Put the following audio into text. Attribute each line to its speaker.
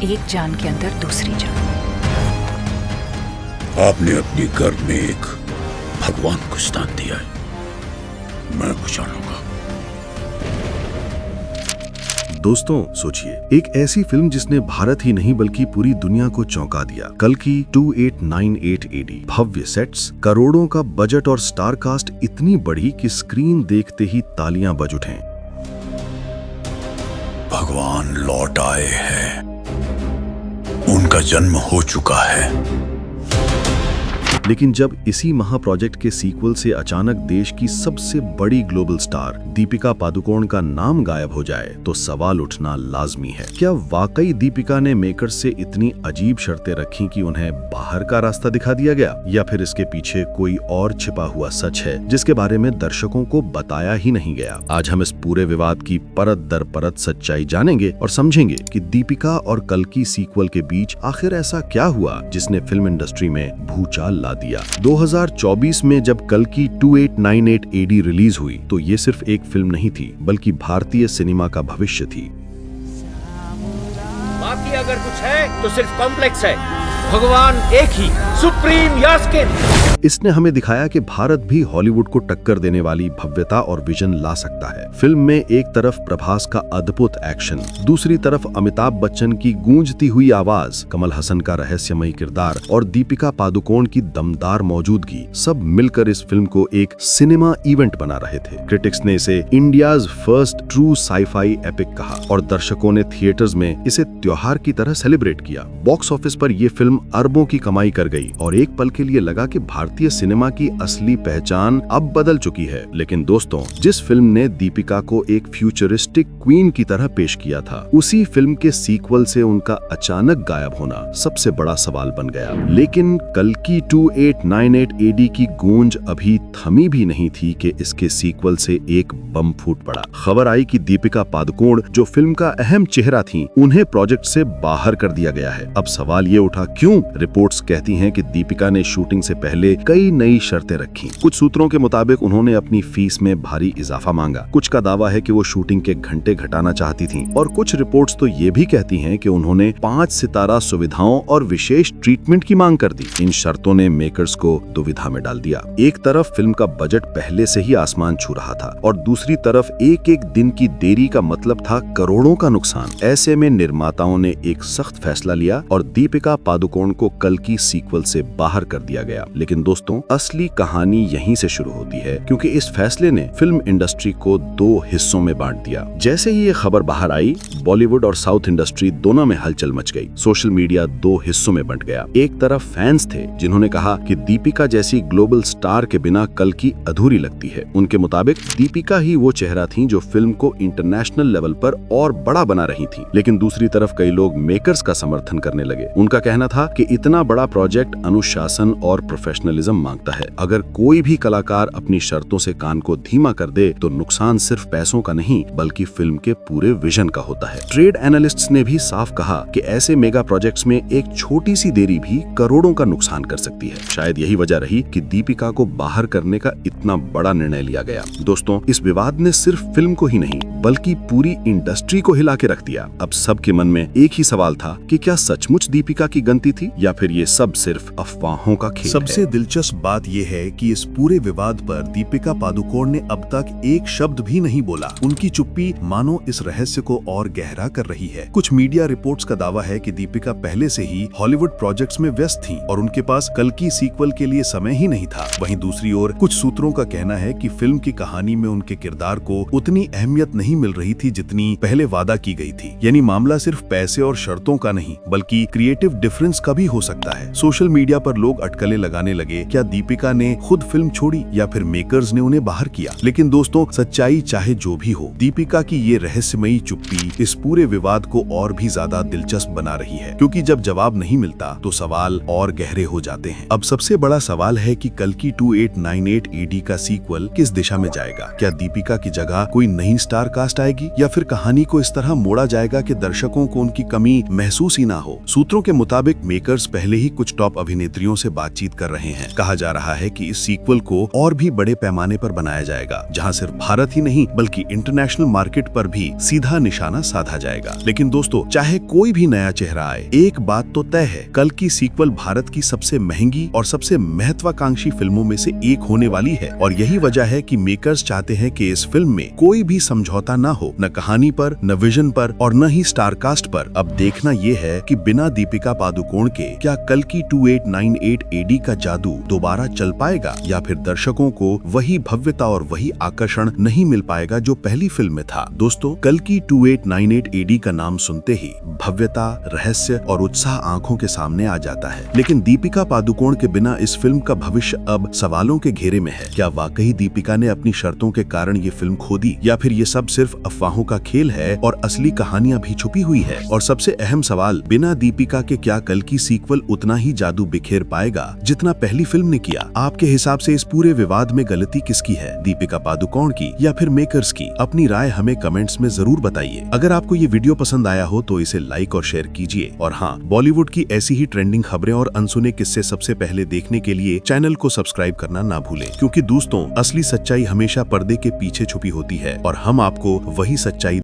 Speaker 1: एक जान के अंदर दूसरी जान।
Speaker 2: आपने अपनी गर्भ में एक भगवान को स्थान दिया है, मैं पहचान लूंगा।
Speaker 3: दोस्तों सोचिए, एक ऐसी फिल्म जिसने भारत ही नहीं बल्कि पूरी दुनिया को चौंका दिया। कल्कि 2898 AD। भव्य सेट्स, करोड़ों का बजट और स्टार कास्ट इतनी बड़ी कि स्क्रीन देखते ही तालियां बज उठें।
Speaker 2: भगवान लौट आए हैं, उनका जन्म हो चुका है।
Speaker 3: लेकिन जब इसी महा प्रोजेक्ट के सीक्वल से अचानक देश की सबसे बड़ी ग्लोबल स्टार दीपिका पादुकोण का नाम गायब हो जाए तो सवाल उठना लाजमी है। क्या वाकई दीपिका ने मेकर्स से इतनी अजीब शर्तें रखी कि उन्हें बाहर का रास्ता दिखा दिया गया, या फिर इसके पीछे कोई और छिपा हुआ सच है जिसके बारे में दर्शकों को बताया ही नहीं गया? आज हम इस पूरे विवाद की परत दर परत सच्चाई जानेंगे और समझेंगे कि दीपिका और कल्कि सीक्वल के बीच आखिर ऐसा क्या हुआ जिसने फिल्म इंडस्ट्री में भूचाल ला दिया। 2024 में जब कल्कि 2898 AD रिलीज हुई तो ये सिर्फ एक फिल्म नहीं थी बल्कि भारतीय सिनेमा का भविष्य थी।
Speaker 4: बाकी अगर कुछ है तो सिर्फ कॉम्प्लेक्स है। भगवान एक ही, सुप्रीम यास्किन।
Speaker 3: इसने हमें दिखाया कि भारत भी हॉलीवुड को टक्कर देने वाली भव्यता और विजन ला सकता है। फिल्म में एक तरफ प्रभास का अद्भुत एक्शन, दूसरी तरफ अमिताभ बच्चन की गूंजती हुई आवाज, कमल हसन का रहस्यमयी किरदार और दीपिका पादुकोण की दमदार मौजूदगी, सब मिलकर इस फिल्म को एक सिनेमा इवेंट बना रहे थे। क्रिटिक्स ने इसे India's first true sci-fi epic कहा और दर्शकों ने थिएटर्स में इसे त्योहार की तरह सेलिब्रेट किया। बॉक्स ऑफिस पर यह फिल्म अरबों की कमाई कर गई और एक पल के लिए लगा कि भारतीय सिनेमा की असली पहचान अब बदल चुकी है। लेकिन दोस्तों, जिस फिल्म ने दीपिका को एक फ्यूचरिस्टिक क्वीन की तरह पेश किया था, उसी फिल्म के सीक्वल से उनका अचानक गायब होना सबसे बड़ा सवाल बन गया। लेकिन कल्कि 2898 AD की गूंज अभी थमी भी नहीं थी कि इसके सीक्वल से एक बम फूट पड़ा। खबर आई कि दीपिका पादुकोण, जो फिल्म का अहम चेहरा थी, उन्हें प्रोजेक्ट से बाहर कर दिया गया है। अब सवाल ये उठा, क्यों? रिपोर्ट्स कहती हैं कि दीपिका ने शूटिंग से पहले कई नई शर्तें रखी। कुछ सूत्रों के मुताबिक उन्होंने अपनी फीस में भारी इजाफा मांगा। कुछ का दावा है कि वो शूटिंग के घंटे घटाना चाहती थीं और कुछ रिपोर्ट्स तो ये भी कहती हैं कि उन्होंने 5 सितारा सुविधाओं और विशेष ट्रीटमेंट की मांग कर दी। इन शर्तों ने मेकर्स को दुविधा में डाल दिया। एक तरफ फिल्म का बजट पहले से ही आसमान छू रहा था और दूसरी तरफ एक एक दिन की देरी का मतलब था करोड़ों का नुकसान। ऐसे में निर्माताओं ने एक सख्त फैसला लिया और दीपिका पादुकोण को कल्कि सीक्वल से बाहर कर दिया गया। लेकिन दोस्तों, असली कहानी यहीं से शुरू होती है, क्योंकि इस फैसले ने फिल्म इंडस्ट्री को 2 हिस्सों में बांट दिया। जैसे ही ये खबर बाहर आई, बॉलीवुड और साउथ इंडस्ट्री दोनों में हलचल मच गई। सोशल मीडिया 2 हिस्सों में बंट गया। एक तरफ फैंस थे जिन्होंने कहा कि दीपिका जैसी ग्लोबल स्टार के बिना कल्कि अधूरी लगती है। उनके मुताबिक दीपिका ही वो चेहरा थी जो फिल्म को इंटरनेशनल लेवल पर और बड़ा बना रही थी। लेकिन दूसरी तरफ कई लोग मेकर्स का समर्थन करने लगे। उनका कहना था कि इतना बड़ा प्रोजेक्ट अनुशासन और प्रोफेशनलिज्म मांगता है। अगर कोई भी कलाकार अपनी शर्तों से कान को धीमा कर दे तो नुकसान सिर्फ पैसों का नहीं बल्कि फिल्म के पूरे विजन का होता है। ट्रेड एनालिस्ट्स ने भी साफ कहा कि ऐसे मेगा प्रोजेक्ट्स में एक छोटी सी देरी भी करोड़ों का नुकसान कर सकती है। शायद यही वजह रही कि दीपिका को बाहर करने का इतना बड़ा निर्णय लिया गया। दोस्तों, इस विवाद ने सिर्फ फिल्म को ही नहीं बल्कि पूरी इंडस्ट्री को हिला के रख दिया। अब सबके मन में एक ही सवाल था कि क्या सचमुच दीपिका की गलती थी या फिर ये सब सिर्फ अफवाहों का खेल है।
Speaker 5: सबसे दिलचस्प बात यह है कि इस पूरे विवाद पर दीपिका पादुकोण ने अब तक एक शब्द भी नहीं बोला। उनकी चुप्पी मानो इस रहस्य को और गहरा कर रही है। कुछ मीडिया रिपोर्ट्स का दावा है कि दीपिका पहले से ही हॉलीवुड प्रोजेक्ट्स में व्यस्त थीं और उनके पास कल्कि सीक्वल के लिए समय ही नहीं था। वहीं दूसरी ओर कुछ सूत्रों का कहना है कि फिल्म की कहानी में उनके किरदार को उतनी अहमियत नहीं मिल रही थी जितनी पहले वादा की गई थी। यानी मामला सिर्फ पैसे और शर्तों का नहीं बल्कि क्रिएटिव डिफरेंस का भी हो सकता है। सोशल मीडिया पर लोग अटकलें लगाने लगे, क्या दीपिका ने खुद फिल्म छोड़ी या फिर मेकर्स ने उन्हें बाहर किया? लेकिन दोस्तों, सच्चाई चाहे जो भी हो, दीपिका की ये रहस्यमयी चुप्पी इस पूरे विवाद को और भी ज्यादा दिलचस्प बना रही है, क्योंकि जब जवाब नहीं मिलता तो सवाल और गहरे हो जाते हैं। अब सबसे बड़ा सवाल है कि कल्कि 2898 AD का सीक्वल किस दिशा में जाएगा? क्या दीपिका की जगह कोई नई स्टार कास्ट आएगी या फिर कहानी को इस तरह मोड़ा जाएगा कि दर्शकों को उनकी कमी महसूस ही ना हो? सूत्रों के मुताबिक मेकर्स पहले ही कुछ टॉप अभिनेत्रियों से बातचीत कर रहे हैं हैं। कहा जा रहा है कि इस सीक्वल को और भी बड़े पैमाने पर बनाया जाएगा, जहां सिर्फ भारत ही नहीं बल्कि इंटरनेशनल मार्केट पर भी सीधा निशाना साधा जाएगा। लेकिन दोस्तों, चाहे कोई भी नया चेहरा आए, एक बात तो तय है, कल की सीक्वल भारत की सबसे महंगी और सबसे महत्वाकांक्षी फिल्मों में से एक होने वाली है। और यही वजह है कि मेकर्स चाहते हैं कि इस फिल्म में कोई भी समझौता ना हो, न कहानी पर, न विजन पर और न ही स्टारकास्ट पर। अब देखना ये है कि बिना दीपिका पादुकोण के क्या कल की 2898 AD का जादू दोबारा चल पाएगा, या फिर दर्शकों को वही भव्यता और वही आकर्षण नहीं मिल पाएगा जो पहली फिल्म में था। दोस्तों, कल की 2898 AD का नाम सुनते ही भव्यता, रहस्य और उत्साह आंखों के सामने आ जाता है। लेकिन दीपिका पादुकोण के बिना इस फिल्म का भविष्य अब सवालों के घेरे में है। क्या वाकई दीपिका ने अपनी शर्तों के कारण ये फिल्म खो दी, या फिर ये सब सिर्फ अफवाहों का खेल है और असली कहानियां भी छुपी हुई है? और सबसे अहम सवाल, बिना दीपिका के क्या कल की सीक्वल उतना ही जादू बिखेर पाएगा जितना पहली फिल्म ने किया? आपके हिसाब से इस पूरे विवाद में गलती किसकी है, दीपिका पादुकोण की या फिर मेकर्स की? अपनी राय हमें कमेंट्स में जरूर बताइए। अगर आपको ये वीडियो पसंद आया हो तो इसे लाइक और शेयर कीजिए। और हाँ, बॉलीवुड की ऐसी ही ट्रेंडिंग खबरें और अनसुने किस्से सबसे पहले देखने के लिए चैनल को सब्सक्राइब करना ना भूलें, क्योंकि दोस्तों, असली सच्चाई हमेशा पर्दे के पीछे छुपी होती है और हम आपको वही सच्चाई